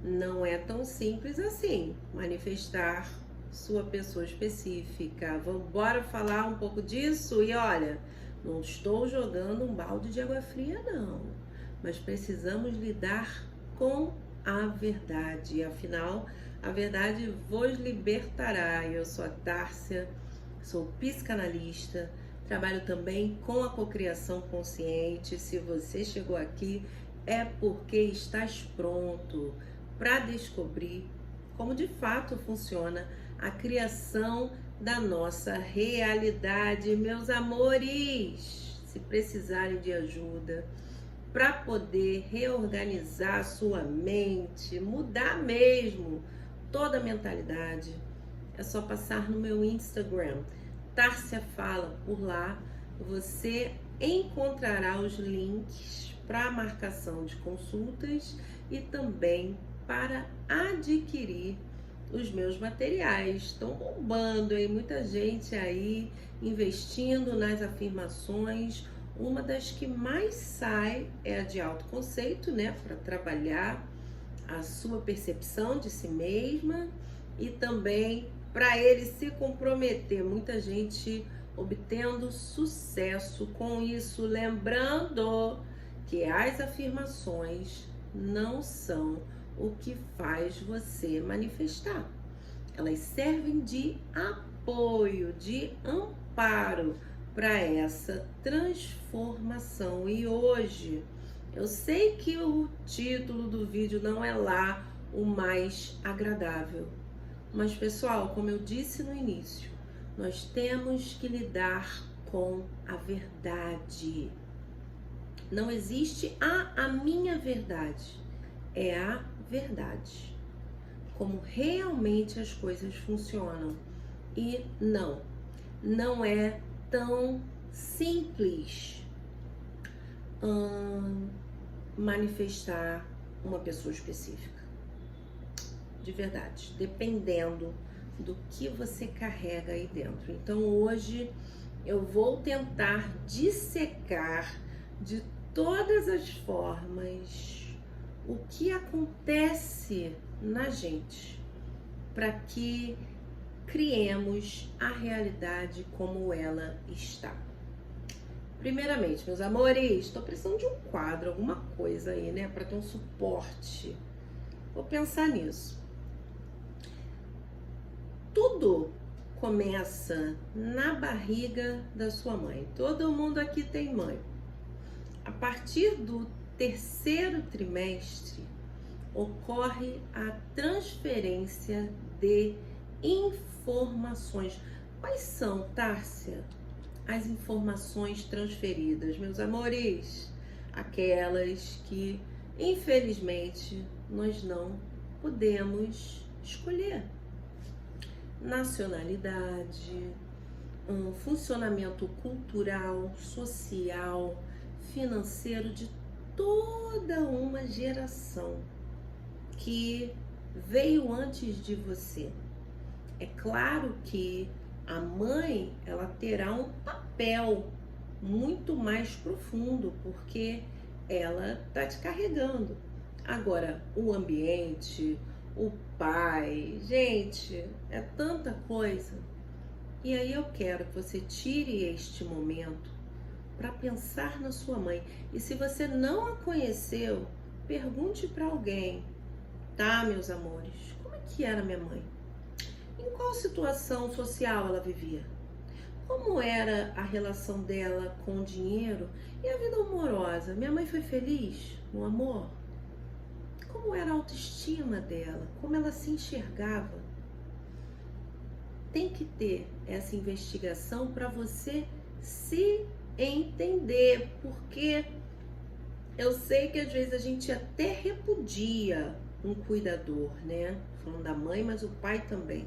não é tão simples assim manifestar sua pessoa específica. Vamos bora falar um pouco disso? E olha, não estou jogando um balde de água fria, não, mas precisamos lidar com a verdade. Afinal, a verdade vos libertará. Eu sou a Tárcia, sou psicanalista, trabalho também com a cocriação consciente. Se você chegou aqui, é porque estás pronto para descobrir como de fato funciona a criação da nossa realidade. Meus amores, se precisarem de ajuda para poder reorganizar sua mente, mudar mesmo toda a mentalidade, é só passar no meu Instagram, Tárcia Fala. Por lá você encontrará os links para marcação de consultas e também para adquirir os meus materiais. Estão bombando, hein? Muita gente aí investindo nas afirmações. Uma das que mais sai é a de autoconceito, né? Para trabalhar a sua percepção de si mesma e também para ele se comprometer. Muita gente obtendo sucesso com isso, lembrando que as afirmações não são o que faz você manifestar. Elas servem de apoio, de amparo para essa transformação. E hoje, eu sei que o título do vídeo não é lá o mais agradável, mas pessoal, como eu disse no início, nós temos que lidar com a verdade. Não existe a minha verdade, é a verdade. Como realmente as coisas funcionam. E não é tão simples manifestar uma pessoa específica. De verdade, dependendo do que você carrega aí dentro. Então hoje eu vou tentar dissecar de todas as formas o que acontece na gente para que criemos a realidade como ela está. Primeiramente, meus amores, estou precisando de um quadro, alguma coisa aí, né, para ter um suporte. Vou pensar nisso. Tudo começa na barriga da sua mãe. Todo mundo aqui tem mãe. A partir do terceiro trimestre ocorre a transferência de informações. Quais são, Tárcia, as informações transferidas, meus amores? Aquelas que, infelizmente, nós não podemos escolher. Nacionalidade, funcionamento cultural, social, financeiro de toda uma geração que veio antes de você. É claro que a mãe, ela terá um papel muito mais profundo, porque ela está te carregando. Agora, o ambiente, o pai, gente, é tanta coisa. E aí eu quero que você tire este momento para pensar na sua mãe. E se você não a conheceu, pergunte para alguém, tá, meus amores? Como é que era minha mãe? Em qual situação social ela vivia? Como era a relação dela com o dinheiro e a vida amorosa? Minha mãe foi feliz no amor? Como era a autoestima dela? Como ela se enxergava? Tem que ter essa investigação para você se entender, porque eu sei que às vezes a gente até repudia um cuidador, né? Falando da mãe, mas o pai também.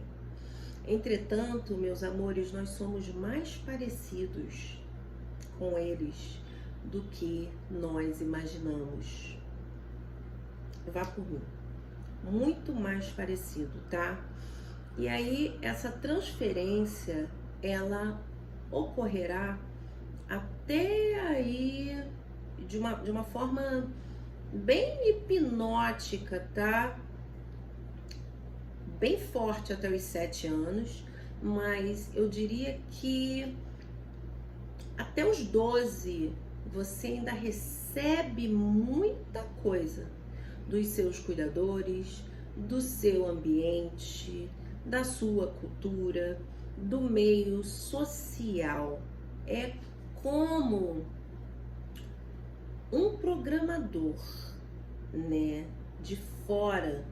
Entretanto, meus amores, nós somos mais parecidos com eles do que nós imaginamos. Vá por mim. Muito mais parecido, tá? E aí, essa transferência, ela ocorrerá até aí de uma forma bem hipnótica, tá? bem forte até os 7 anos, mas eu diria que até os 12 você ainda recebe muita coisa dos seus cuidadores, do seu ambiente, da sua cultura, do meio social. É como um programador, né, de fora,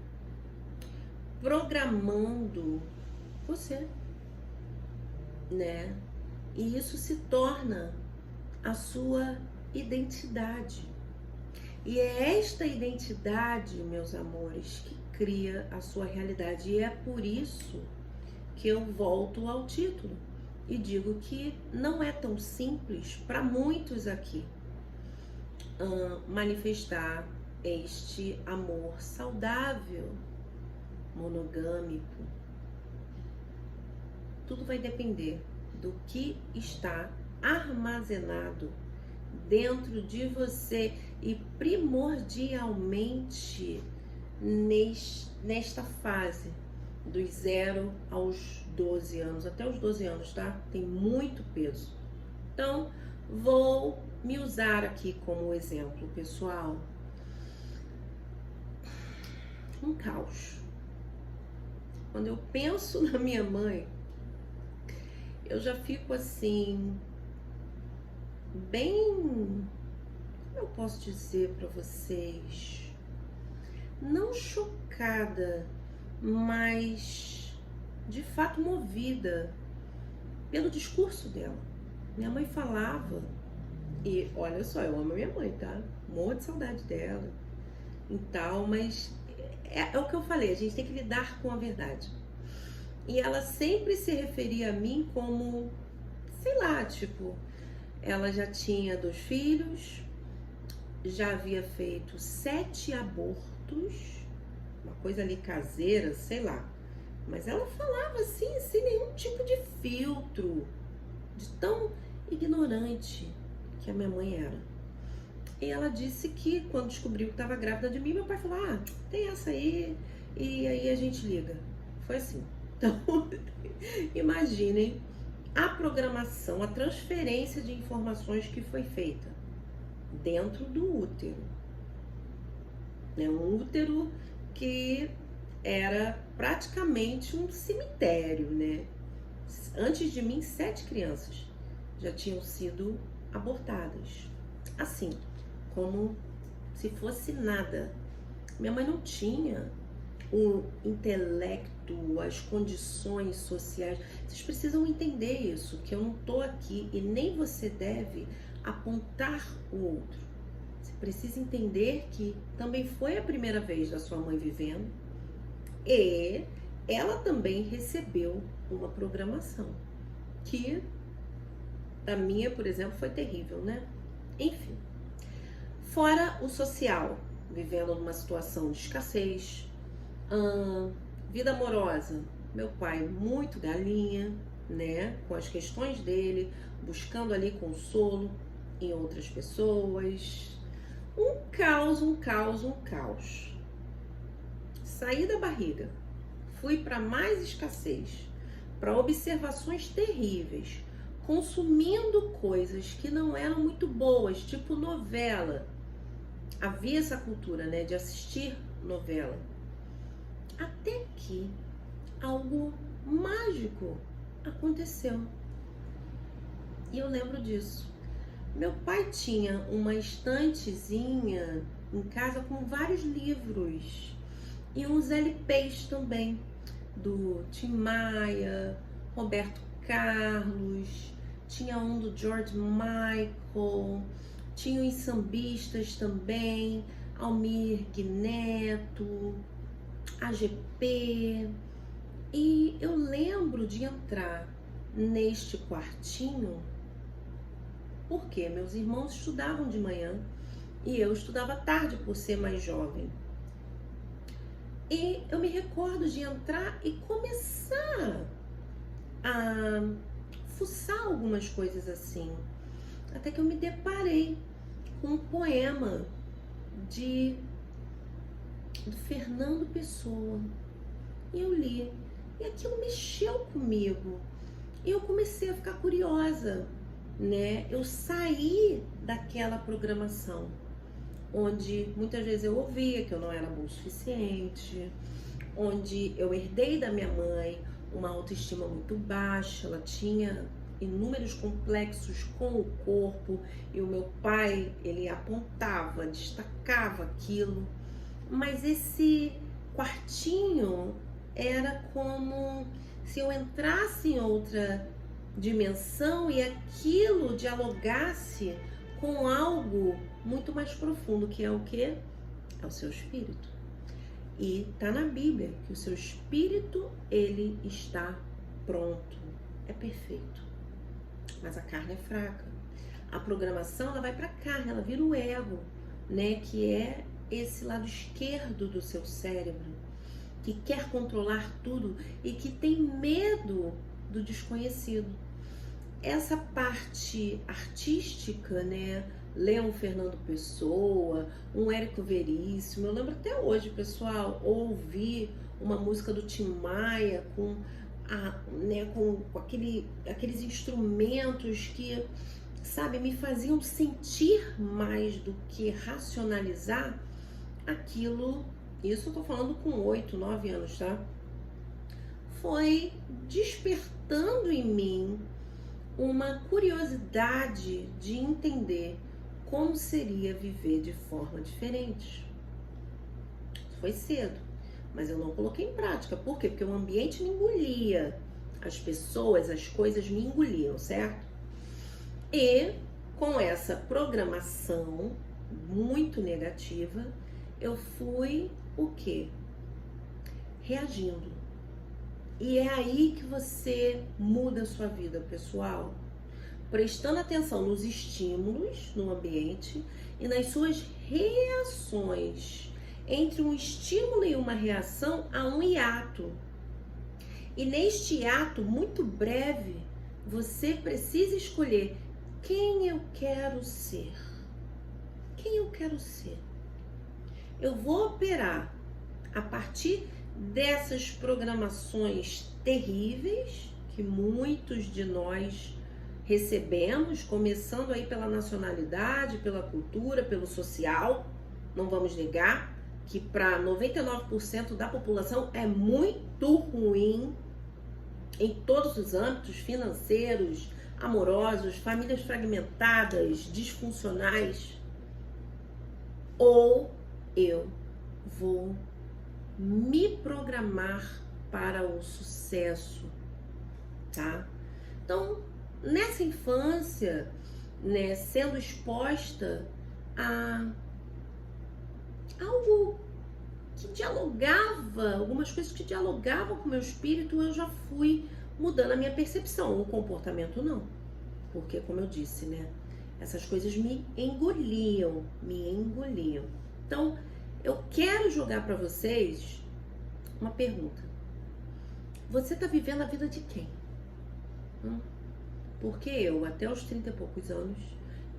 programando você, né? E isso se torna a sua identidade. E é esta identidade, meus amores, que cria a sua realidade. E é por isso que eu volto ao título e digo que não é tão simples para muitos aqui manifestar este amor saudável, monogâmico. Tudo vai depender do que está armazenado dentro de você e primordialmente nesta fase dos 0 aos 12 anos, até os 12 anos, tá? Tem muito peso. Então, vou me usar aqui como exemplo, pessoal. Um caos. Quando eu penso na minha mãe, eu já fico assim, bem, como eu posso dizer para vocês, não chocada, mas de fato movida pelo discurso dela. Minha mãe falava, e olha só, eu amo minha mãe, tá? Morro de saudade dela e tal, mas é o que eu falei, a gente tem que lidar com a verdade. E ela sempre se referia a mim como, sei lá, tipo, ela já tinha 2 filhos, já havia feito 7 abortos, uma coisa ali caseira, sei lá. Mas ela falava assim, sem nenhum tipo de filtro, de tão ignorante que a minha mãe era. E ela disse que quando descobriu que estava grávida de mim, meu pai falou, tem essa aí, e aí a gente liga. Foi assim. Então, imaginem a programação, a transferência de informações que foi feita dentro do útero. Um útero que era praticamente um cemitério, né? Antes de mim, 7 crianças já tinham sido abortadas. Assim, como se fosse nada. Minha mãe não tinha o intelecto, as condições sociais. Vocês precisam entender isso, que eu não tô aqui e nem você deve apontar o outro. Você precisa entender que também foi a primeira vez da sua mãe vivendo e ela também recebeu uma programação que a minha, por exemplo, foi terrível, né? Enfim, fora o social, vivendo numa situação de escassez, vida amorosa, meu pai muito galinha, né, com as questões dele, buscando ali consolo em outras pessoas, um caos. Saí da barriga, fui para mais escassez, para observações terríveis, consumindo coisas que não eram muito boas, tipo novela. Havia essa cultura, né, de assistir novela. Até que algo mágico aconteceu. E eu lembro disso. Meu pai tinha uma estantezinha em casa com vários livros e uns LPs também, do Tim Maia, Roberto Carlos, tinha um do George Michael, tinha os sambistas também, Almir Neto, AGP. E eu lembro de entrar neste quartinho porque meus irmãos estudavam de manhã e eu estudava tarde por ser mais jovem. E eu me recordo de entrar e começar a fuçar algumas coisas assim, até que eu me deparei com um poema do Fernando Pessoa, E eu li. E aquilo mexeu comigo. E eu comecei a ficar curiosa, né? Eu saí daquela programação, onde muitas vezes eu ouvia que eu não era boa o suficiente, onde eu herdei da minha mãe uma autoestima muito baixa, ela tinha inúmeros complexos com o corpo, e o meu pai, ele apontava, destacava aquilo, mas esse quartinho era como se eu entrasse em outra dimensão e aquilo dialogasse com algo muito mais profundo, que é o quê? É o seu espírito. E tá na Bíblia que o seu espírito, ele está pronto, é perfeito, mas a carne é fraca. A programação, ela vai para a carne, ela vira o ego, né, que é esse lado esquerdo do seu cérebro, que quer controlar tudo e que tem medo do desconhecido. Essa parte artística, né, ler um Fernando Pessoa, um Érico Veríssimo, eu lembro até hoje, pessoal, ouvir uma música do Tim Maia com aqueles instrumentos que, sabe, me faziam sentir mais do que racionalizar aquilo. Isso eu tô falando com 8, 9 anos, tá? Foi despertando em mim uma curiosidade de entender como seria viver de forma diferente. Foi cedo, mas eu não coloquei em prática. Por quê? Porque o ambiente me engolia. As pessoas, as coisas me engoliam, certo? E com essa programação muito negativa, eu fui o quê? Reagindo. E é aí que você muda a sua vida, pessoal. Prestando atenção nos estímulos no ambiente e nas suas reações. Entre um estímulo e uma reação, há um hiato. E neste hiato, muito breve, você precisa escolher quem eu quero ser. Quem eu quero ser? Eu vou operar a partir dessas programações terríveis que muitos de nós recebemos, começando aí pela nacionalidade, pela cultura, pelo social. Não vamos negar que para 99% da população é muito ruim em todos os âmbitos, financeiros, amorosos, famílias fragmentadas, disfuncionais. Ou eu vou me programar para o sucesso, tá? Então, nessa infância, né, sendo exposta a algo que dialogava, algumas coisas que dialogavam com o meu espírito, eu já fui mudando a minha percepção. O comportamento não, porque, como eu disse, né, essas coisas me engoliam. Então, eu quero jogar para vocês uma pergunta. Você tá vivendo a vida de quem? Porque eu, até os 30 e poucos anos,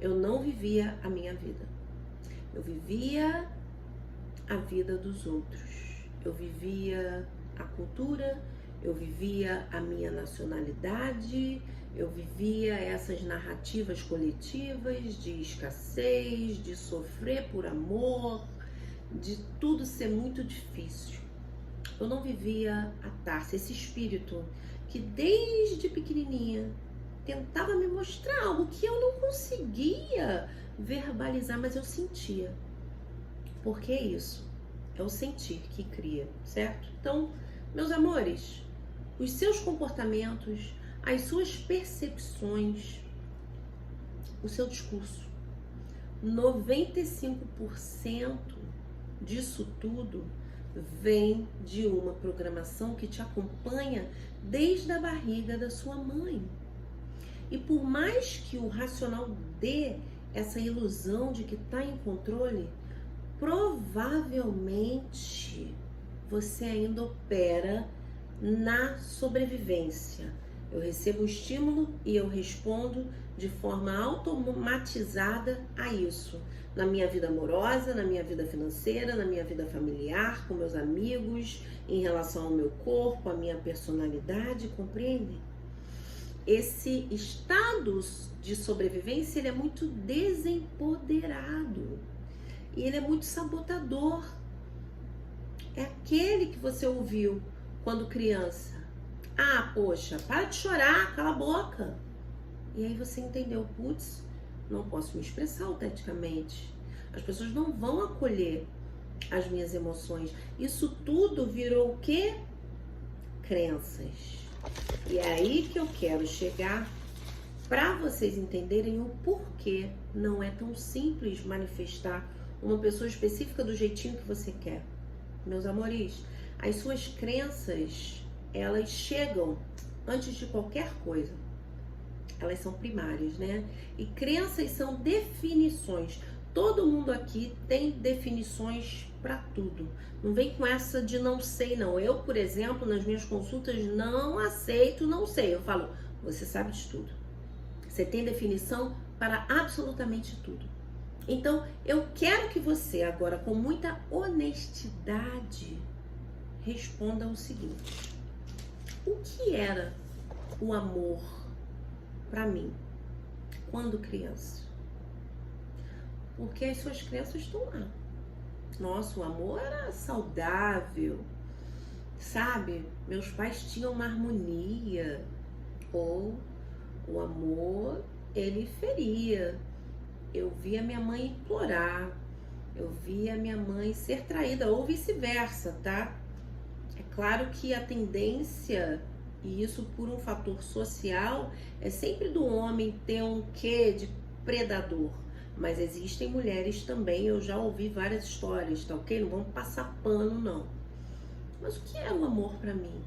eu não vivia a minha vida. Eu vivia a vida dos outros. Eu vivia a cultura, eu vivia a minha nacionalidade, eu vivia essas narrativas coletivas de escassez, de sofrer por amor, de tudo ser muito difícil. Eu não vivia a Tárcia, esse espírito que desde pequenininha tentava me mostrar algo que eu não conseguia verbalizar, mas eu sentia. Porque é isso, é o sentir que cria, certo? Então, meus amores, os seus comportamentos, as suas percepções, o seu discurso, 95% disso tudo vem de uma programação que te acompanha desde a barriga da sua mãe. E por mais que o racional dê essa ilusão de que está em controle, provavelmente você ainda opera na sobrevivência, Eu recebo o estímulo e eu respondo de forma automatizada a isso. Na minha vida amorosa, na minha vida financeira, na minha vida familiar, com meus amigos, em relação ao meu corpo, à minha personalidade, compreende? Esse estado de sobrevivência, ele é muito desempoderado e ele é muito sabotador. É aquele que você ouviu quando criança. Ah, poxa, para de chorar, cala a boca. E aí você entendeu, putz, não posso me expressar autenticamente. As pessoas não vão acolher as minhas emoções. Isso tudo virou o quê? Crenças. E é aí que eu quero chegar para vocês entenderem o porquê não é tão simples manifestar uma pessoa específica do jeitinho que você quer. Meus amores, as suas crenças, elas chegam antes de qualquer coisa. Elas são primárias, né? E crenças são definições. Todo mundo aqui tem definições para tudo. Não vem com essa de não sei, não. Eu, por exemplo, nas minhas consultas, não aceito não sei. Eu falo, você sabe de tudo. Você tem definição para absolutamente tudo. Então, eu quero que você, agora, com muita honestidade, responda o seguinte. O que era o amor para mim quando criança? Porque as suas crenças estão lá. Nossa, o amor era saudável, sabe? Meus pais tinham uma harmonia. Ou o amor, ele feria. Eu via minha mãe implorar. Eu via minha mãe ser traída, ou vice-versa, tá? É claro que a tendência, e isso por um fator social, é sempre do homem ter um quê de predador. Mas existem mulheres também, eu já ouvi várias histórias, tá ok? Não vamos passar pano, não. Mas o que era o amor pra mim?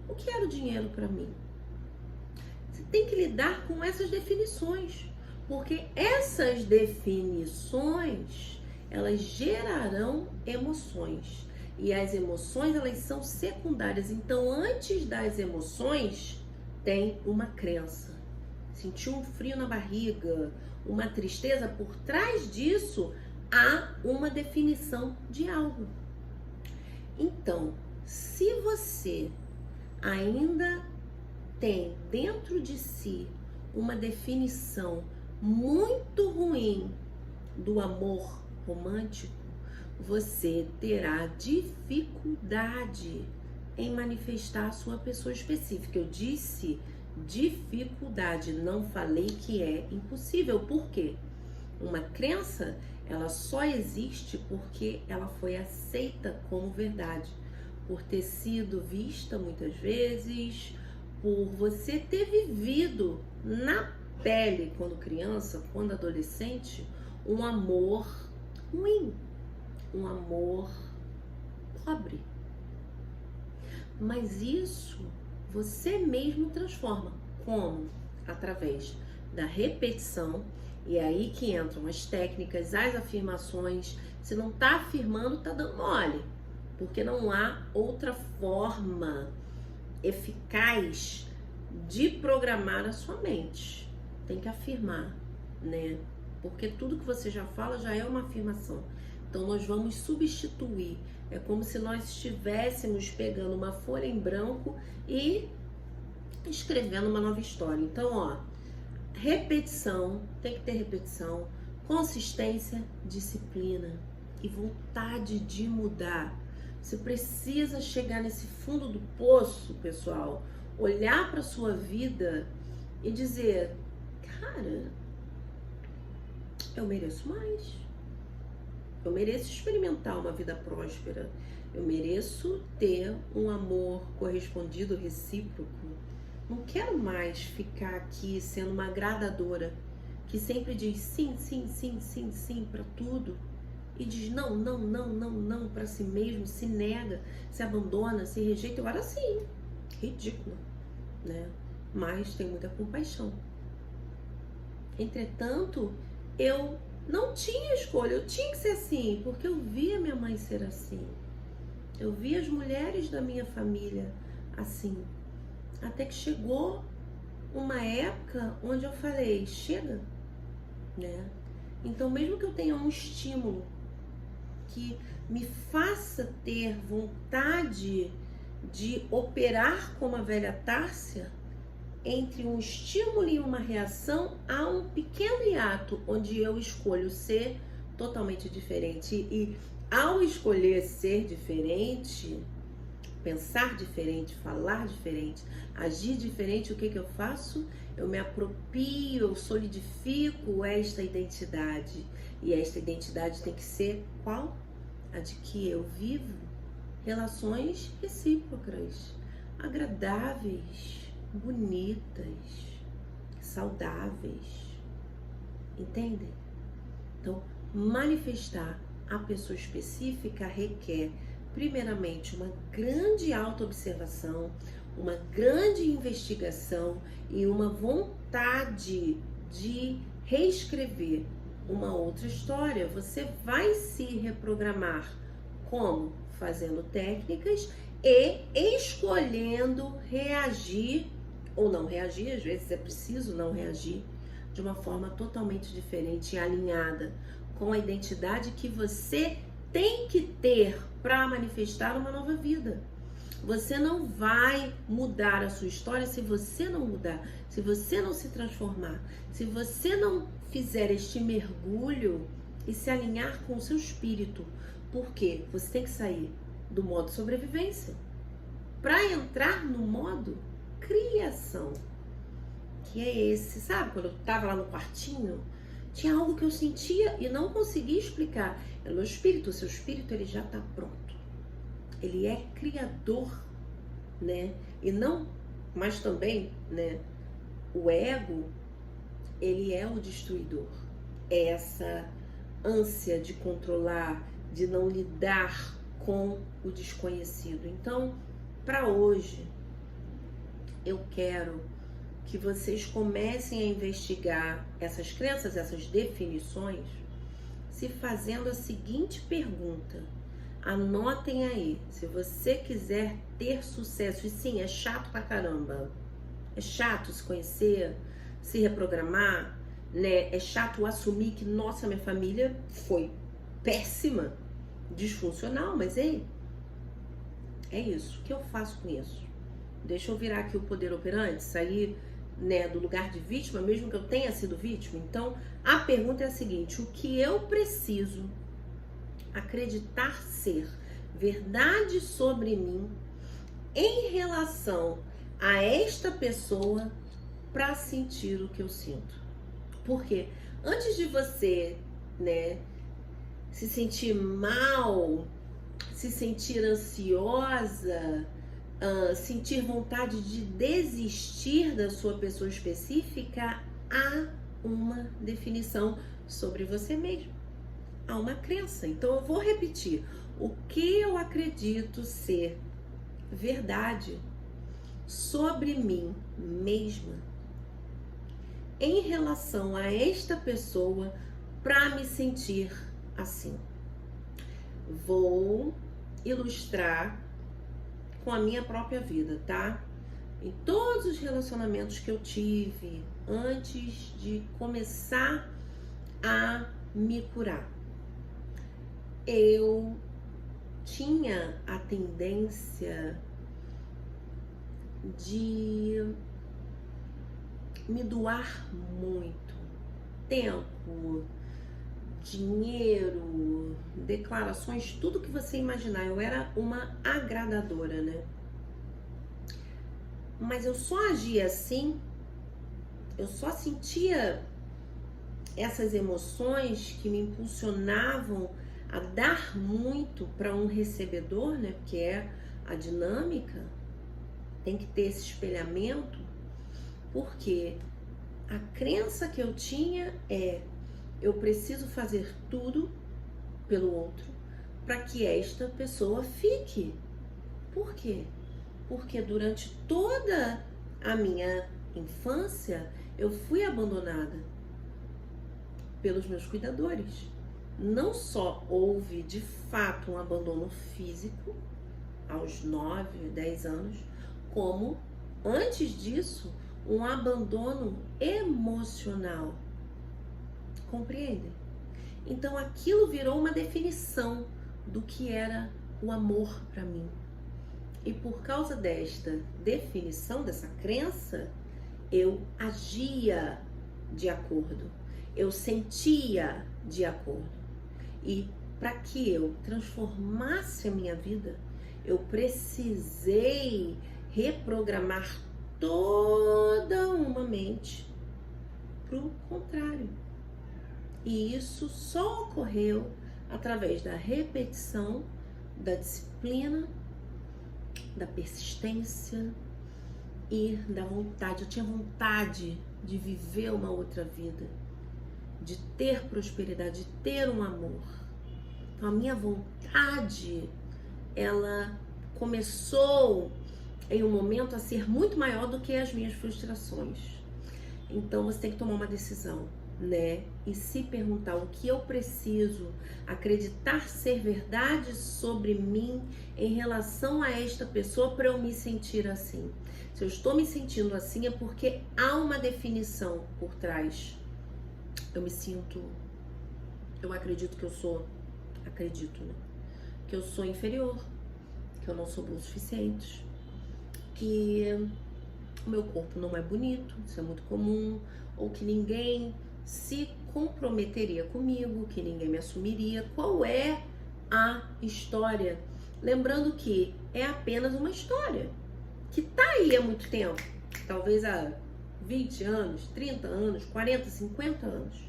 O que era o dinheiro pra mim? Você tem que lidar com essas definições, porque essas definições, elas gerarão emoções. E as emoções, elas são secundárias. Então, antes das emoções, tem uma crença. Sentiu um frio na barriga, uma tristeza, por trás disso há uma definição de algo. Então, se você ainda tem dentro de si uma definição muito ruim do amor romântico, você terá dificuldade em manifestar a sua pessoa específica. Eu disse dificuldade, não falei que é impossível. Por quê? Uma crença, ela só existe porque ela foi aceita como verdade, por ter sido vista muitas vezes, por você ter vivido na pele, quando criança, quando adolescente, um amor ruim, um amor pobre. Mas isso você mesmo transforma. Como? Através da repetição. E é aí que entram as técnicas, as afirmações. Se não está afirmando, está dando mole. Porque não há outra forma eficaz de programar a sua mente. Tem que afirmar, né? Porque tudo que você já fala já é uma afirmação. Então nós vamos substituir. É como se nós estivéssemos pegando uma folha em branco e escrevendo uma nova história. Então, ó, repetição, tem que ter repetição, consistência, disciplina e vontade de mudar. Você precisa chegar nesse fundo do poço, pessoal, olhar para sua vida e dizer, cara, eu mereço mais. Eu mereço experimentar uma vida próspera. Eu mereço ter um amor correspondido, recíproco. Não quero mais ficar aqui sendo uma agradadora que sempre diz sim, sim, sim, sim, sim para tudo e diz não, não, não, não, não para si mesmo, se nega, se abandona, se rejeita. Eu era assim, ridícula, né? Mas tenho muita compaixão. Entretanto, eu não tinha escolha, eu tinha que ser assim, porque eu via minha mãe ser assim. Eu via as mulheres da minha família assim. Até que chegou uma época onde eu falei, chega, né? Então, mesmo que eu tenha um estímulo que me faça ter vontade de operar como a velha Tárcia, entre um estímulo e uma reação, há um pequeno hiato onde eu escolho ser totalmente diferente. E ao escolher ser diferente, pensar diferente, falar diferente, agir diferente, o que eu faço? Eu me aproprio, eu solidifico esta identidade. E esta identidade tem que ser qual? A de que eu vivo relações recíprocas, agradáveis, bonitas, saudáveis. Entendem? Então, manifestar a pessoa específica requer, primeiramente, uma grande autoobservação, uma grande investigação e uma vontade de reescrever uma outra história. Você vai se reprogramar como? Fazendo técnicas e escolhendo reagir ou não reagir, às vezes é preciso não reagir, de uma forma totalmente diferente e alinhada com a identidade que você tem que ter para manifestar uma nova vida. Você não vai mudar a sua história se você não mudar, se você não se transformar, se você não fizer este mergulho e se alinhar com o seu espírito. Porque você tem que sair do modo sobrevivência para entrar no modo criação, que é esse, sabe? Quando eu tava lá no quartinho, tinha algo que eu sentia e não conseguia explicar. É o meu espírito, o seu espírito, ele já tá pronto. Ele é criador, né? E não, mas também, né? O ego, ele é o destruidor. É essa ânsia de controlar, de não lidar com o desconhecido. Então, para hoje, eu quero que vocês comecem a investigar essas crenças, essas definições, se fazendo a seguinte pergunta. Anotem aí, se você quiser ter sucesso, e sim, é chato pra caramba, é chato se conhecer, se reprogramar, né? É chato assumir que, nossa, minha família foi péssima, disfuncional, mas ei, é isso, o que eu faço com isso? Deixa eu virar aqui o poder operante, sair, né, do lugar de vítima, mesmo que eu tenha sido vítima. Então, a pergunta é a seguinte: o que eu preciso acreditar ser verdade sobre mim em relação a esta pessoa para sentir o que eu sinto? Porque antes de você, né, se sentir mal, se sentir ansiosa, sentir vontade de desistir da sua pessoa específica, há uma definição sobre você mesmo. Há uma crença. Então eu vou repetir. O que eu acredito ser verdade sobre mim mesma em relação a esta pessoa para me sentir assim? Vou ilustrar com a minha própria vida, tá? Em todos os relacionamentos que eu tive antes de começar a me curar, eu tinha a tendência de me doar muito tempo, dinheiro, declarações, tudo que você imaginar. Eu era uma agradadora, né? Mas eu só agia assim, eu só sentia essas emoções que me impulsionavam a dar muito para um recebedor, né? Porque é a dinâmica, tem que ter esse espelhamento, porque a crença que eu tinha é: eu preciso fazer tudo pelo outro para que esta pessoa fique. Por quê? Porque durante toda a minha infância eu fui abandonada pelos meus cuidadores. Não só houve de fato um abandono físico aos 9, 10 anos, como antes disso um abandono emocional. Compreendem? Então aquilo virou uma definição do que era o amor para mim. E por causa desta definição, dessa crença, eu agia de acordo, eu sentia de acordo. E para que eu transformasse a minha vida, eu precisei reprogramar toda uma mente para o contrário. E isso só ocorreu através da repetição, da disciplina, da persistência e da vontade. Eu tinha vontade de viver uma outra vida, de ter prosperidade, de ter um amor. Então a minha vontade, ela começou em um momento a ser muito maior do que as minhas frustrações. Então você tem que tomar uma decisão, né? E se perguntar o que eu preciso acreditar ser verdade sobre mim em relação a esta pessoa para eu me sentir assim. Se eu estou me sentindo assim é porque há uma definição por trás. Eu acredito que eu sou, né? Que eu sou inferior, que eu não sou bom o suficiente, que o meu corpo não é bonito, isso é muito comum, ou que ninguém se comprometeria comigo, que ninguém me assumiria. Qual é a história? Lembrando que é apenas uma história que tá aí há muito tempo, talvez há 20 anos, 30 anos, 40, 50 anos.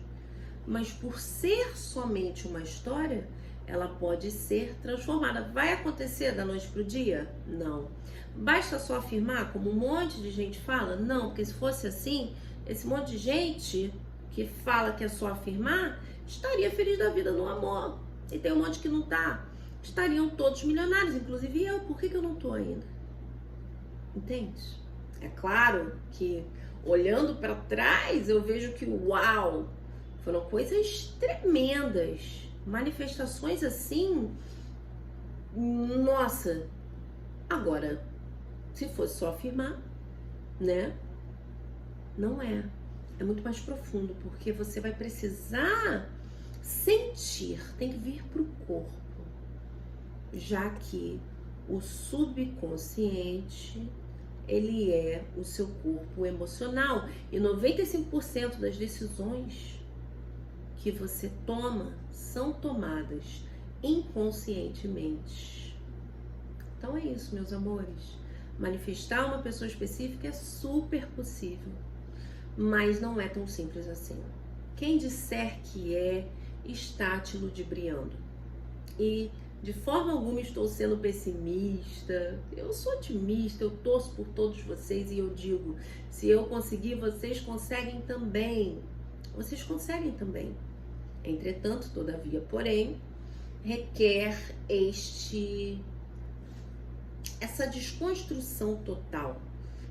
Mas por ser somente uma história, ela pode ser transformada. Vai acontecer da noite pro dia? Não. Basta só afirmar, como um monte de gente fala? Não, porque se fosse assim, esse monte de gente que fala que é só afirmar, estaria feliz da vida no amor. E tem um monte que não tá. Estariam todos milionários, inclusive eu. Por que eu não tô ainda? Entende? É claro que olhando para trás eu vejo que uau, foram coisas tremendas, manifestações assim, nossa. Agora, se fosse só afirmar, né? Não é. É muito mais profundo, porque você vai precisar sentir, tem que vir pro corpo, já que o subconsciente, ele é o seu corpo emocional e 95% das decisões que você toma são tomadas inconscientemente. Então é isso, meus amores. Manifestar uma pessoa específica é super possível, mas não é tão simples assim. Quem disser que é, está te ludibriando. E de forma alguma estou sendo pessimista, eu sou otimista, eu torço por todos vocês e eu digo, se eu conseguir, vocês conseguem também. Vocês conseguem também. Entretanto, todavia, porém, requer essa desconstrução total,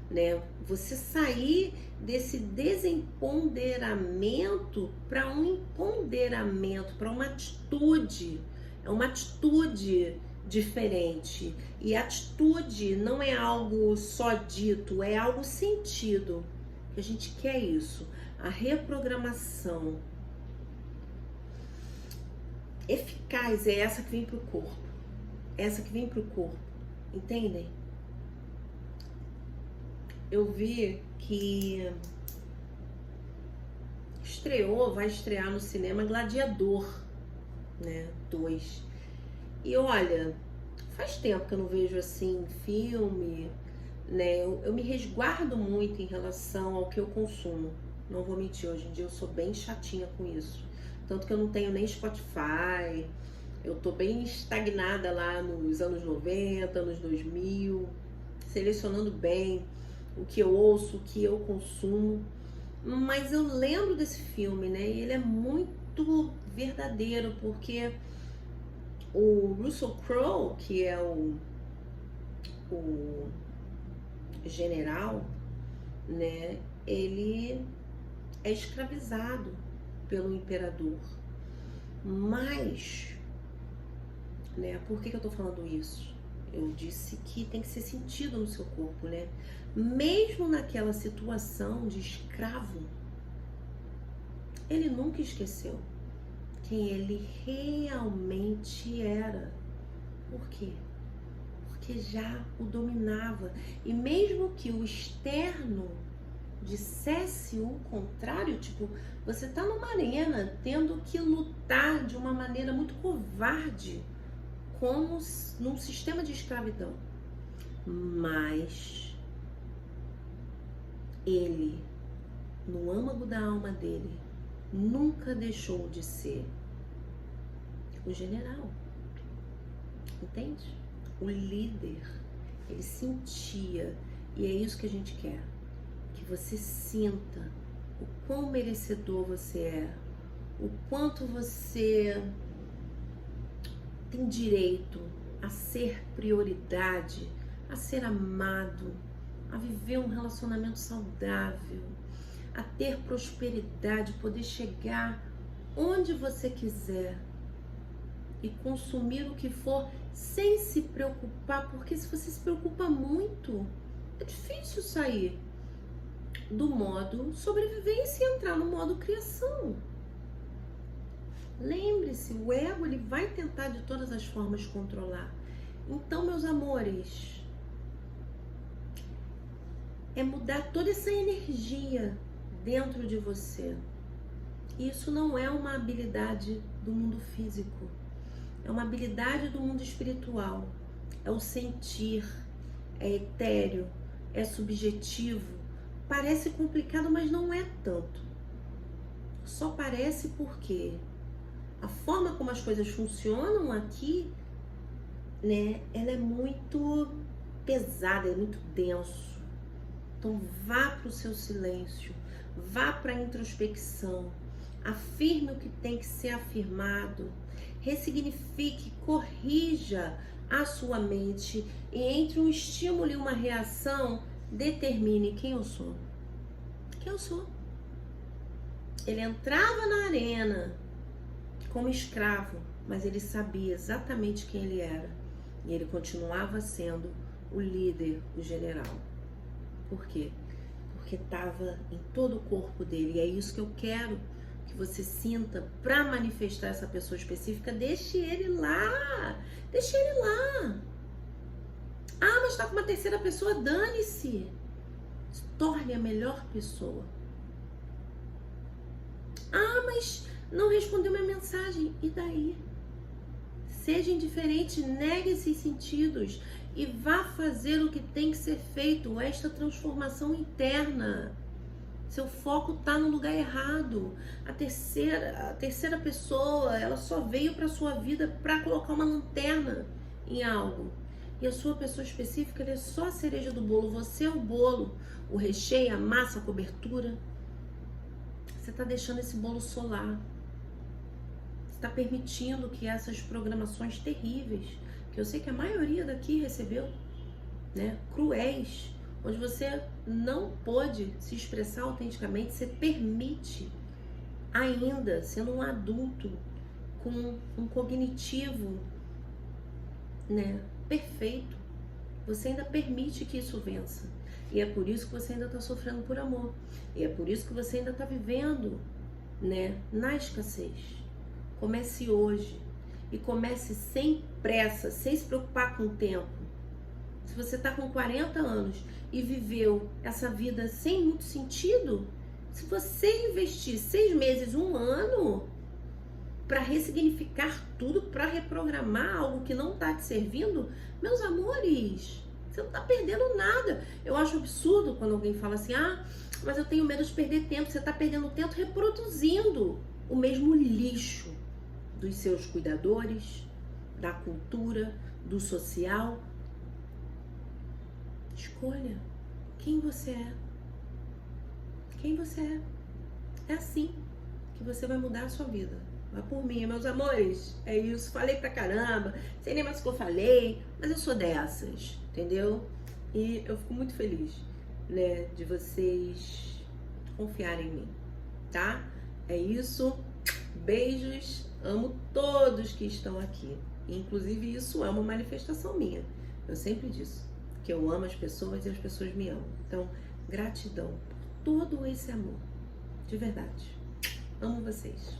né? Você sair desse desempoderamento para um empoderamento, para uma atitude. É uma atitude diferente. E atitude não é algo só dito, é algo sentido. A gente quer isso. A reprogramação eficaz é essa que vem pro corpo. Essa que vem pro corpo. Entendem? Eu vi que vai estrear no cinema Gladiador, né, 2. E olha, faz tempo que eu não vejo assim filme, né? Eu me resguardo muito em relação ao que eu consumo. Não vou mentir, hoje em dia eu sou bem chatinha com isso. Tanto que eu não tenho nem Spotify. Eu tô bem estagnada lá nos anos 90, anos 2000, selecionando bem o que eu ouço, o que eu consumo. Mas eu lembro desse filme, né? E ele é muito verdadeiro, porque o Russell Crowe, que é o general, né? Ele é escravizado pelo imperador. Mas, né? Por que eu tô falando isso? Eu disse que tem que ser sentido no seu corpo, né? Mesmo naquela situação de escravo, ele nunca esqueceu quem ele realmente era. Por quê? Porque já o dominava. E mesmo que o externo dissesse o contrário, tipo, você tá numa arena tendo que lutar de uma maneira muito covarde, como num sistema de escravidão. Mas ele, no âmago da alma dele, nunca deixou de ser o general. Entende? O líder. Ele sentia, e é isso que a gente quer. Que você sinta o quão merecedor você é, o quanto você tem direito a ser prioridade, a ser amado, a viver um relacionamento saudável, a ter prosperidade, poder chegar onde você quiser e consumir o que for sem se preocupar, porque se você se preocupa muito, é difícil sair do modo sobrevivência e entrar no modo criação. Lembre-se, o ego ele vai tentar de todas as formas controlar. Então, meus amores, é mudar toda essa energia dentro de você. Isso não é uma habilidade do mundo físico, é uma habilidade do mundo espiritual. É o sentir, é etéreo, é subjetivo. Parece complicado, mas não é tanto. Só parece porque a forma como as coisas funcionam aqui, né, ela é muito pesada, é muito denso. Então vá para o seu silêncio, vá para a introspecção, afirme o que tem que ser afirmado, ressignifique, corrija a sua mente e entre um estímulo e uma reação, determine quem eu sou. Quem eu sou. Ele entrava na arena como escravo, mas ele sabia exatamente quem ele era. E ele continuava sendo o líder, o general. Por quê? Porque estava em todo o corpo dele. E é isso que eu quero que você sinta para manifestar essa pessoa específica. Deixe ele lá. Deixe ele lá. Ah, mas está com uma terceira pessoa, dane-se. Se torne a melhor pessoa. Ah, mas não respondeu minha mensagem. E daí? Seja indiferente, negue esses sentidos e vá fazer o que tem que ser feito, esta transformação interna. Seu foco está no lugar errado. A terceira pessoa, ela só veio para sua vida para colocar uma lanterna em algo. E a sua pessoa específica, ela é só a cereja do bolo. Você é o bolo, o recheio, a massa, a cobertura. Você está deixando esse bolo solar. Você está permitindo que essas programações terríveis, que eu sei que a maioria daqui recebeu, né, cruéis, onde você não pode se expressar autenticamente, você permite, ainda sendo um adulto, com um cognitivo, né, perfeito, você ainda permite que isso vença. E é por isso que você ainda está sofrendo por amor. E é por isso que você ainda está vivendo, né, na escassez. Comece hoje. E comece sem pressa, sem se preocupar com o tempo. Se você está com 40 anos e viveu essa vida sem muito sentido, se você investir 6 meses, 1 ano, para ressignificar tudo, para reprogramar algo que não está te servindo, meus amores, você não está perdendo nada. Eu acho absurdo quando alguém fala assim, ah, mas eu tenho medo de perder tempo. Você está perdendo tempo reproduzindo o mesmo lixo dos seus cuidadores, da cultura, do social. Escolha quem você é. Quem você é. É assim que você vai mudar a sua vida. Vai por mim, meus amores. É isso. Falei pra caramba. Sei nem mais o que eu falei. Mas eu sou dessas. Entendeu? E eu fico muito feliz, né, de vocês confiarem em mim. Tá? É isso. Beijos. Amo todos que estão aqui. Inclusive, isso é uma manifestação minha. Eu sempre disse que eu amo as pessoas e as pessoas me amam. Então, gratidão por todo esse amor. De verdade. Amo vocês.